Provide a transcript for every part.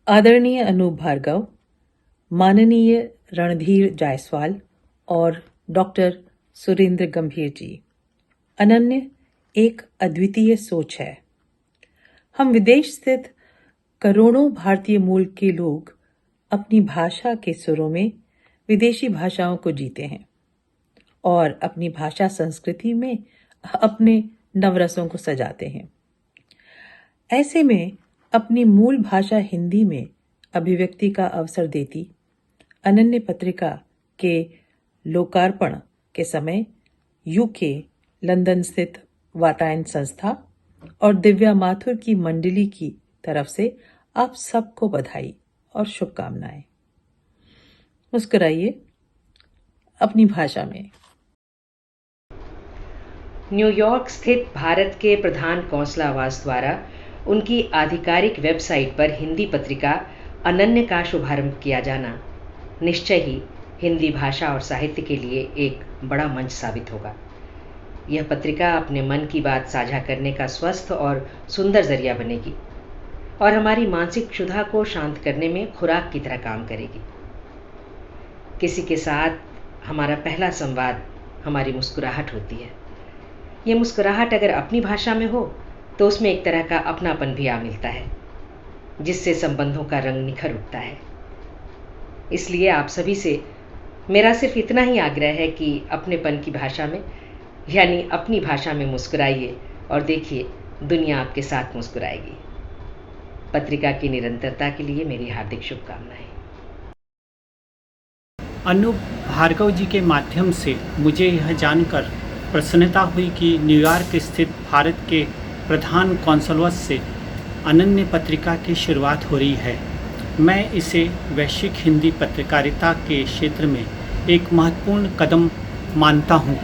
आदरणीय अनूप भार्गव, माननीय रणधीर जायसवाल और डॉक्टर सुरेंद्र गंभीर जी, अनन्य एक अद्वितीय सोच है। हम विदेश स्थित करोड़ों भारतीय मूल के लोग अपनी भाषा के सुरों में विदेशी भाषाओं को जीते हैं और अपनी भाषा संस्कृति में अपने नवरसों को सजाते हैं। ऐसे में अपनी मूल भाषा हिंदी में अभिव्यक्ति का अवसर देती अनन्य पत्रिका के लोकार्पण के समय यूके लंदन स्थित वातायन संस्था और दिव्या माथुर की मंडली की तरफ से आप सबको बधाई और शुभकामनाएं। मुस्कुराइए अपनी भाषा में। न्यूयॉर्क स्थित भारत के प्रधान कौंसला आवास द्वारा उनकी आधिकारिक वेबसाइट पर हिंदी पत्रिका अनन्य का शुभारंभ किया जाना निश्चय ही हिंदी भाषा और साहित्य के लिए एक बड़ा मंच साबित होगा। यह पत्रिका अपने मन की बात साझा करने का स्वस्थ और सुंदर जरिया बनेगी और हमारी मानसिक क्षुधा को शांत करने में खुराक की तरह काम करेगी। किसी के साथ हमारा पहला संवाद हमारी मुस्कुराहट होती है। ये मुस्कुराहट अगर अपनी भाषा में हो तो उसमें एक तरह का अपनापन भी आ मिलता है, जिससे संबंधों का रंग निखर उठता है। इसलिए आप सभी से मेरा सिर्फ इतना ही आग्रह है कि अपनेपन की भाषा में यानी अपनी भाषा में मुस्कुराइए और देखिए दुनिया आपके साथ मुस्कुराएगी। पत्रिका की निरंतरता के लिए मेरी हार्दिक शुभकामनाएं। अनूप भार्गव जी के माध्यम से मुझे यह जानकर प्रसन्नता हुई कि न्यूयॉर्क स्थित भारत के प्रधान कौंसलवत से अनन्य पत्रिका की शुरुआत हो रही है। मैं इसे वैश्विक हिंदी पत्रकारिता के क्षेत्र में एक महत्वपूर्ण कदम मानता हूँ।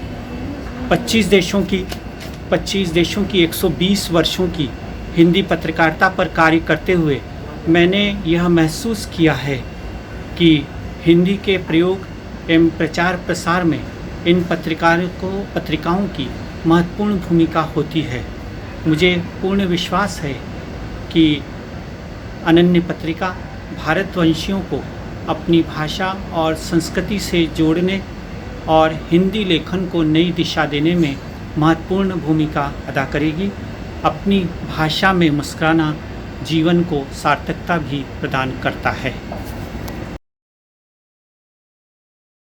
25 देशों की 120 वर्षों की हिंदी पत्रकारिता पर कार्य करते हुए मैंने यह महसूस किया है कि हिंदी के प्रयोग एवं प्रचार प्रसार में इन पत्रिकाओं की महत्वपूर्ण भूमिका होती है। मुझे पूर्ण विश्वास है कि अनन्य पत्रिका भारतवंशियों को अपनी भाषा और संस्कृति से जोड़ने और हिंदी लेखन को नई दिशा देने में महत्वपूर्ण भूमिका अदा करेगी। अपनी भाषा में मुस्कुराना जीवन को सार्थकता भी प्रदान करता है।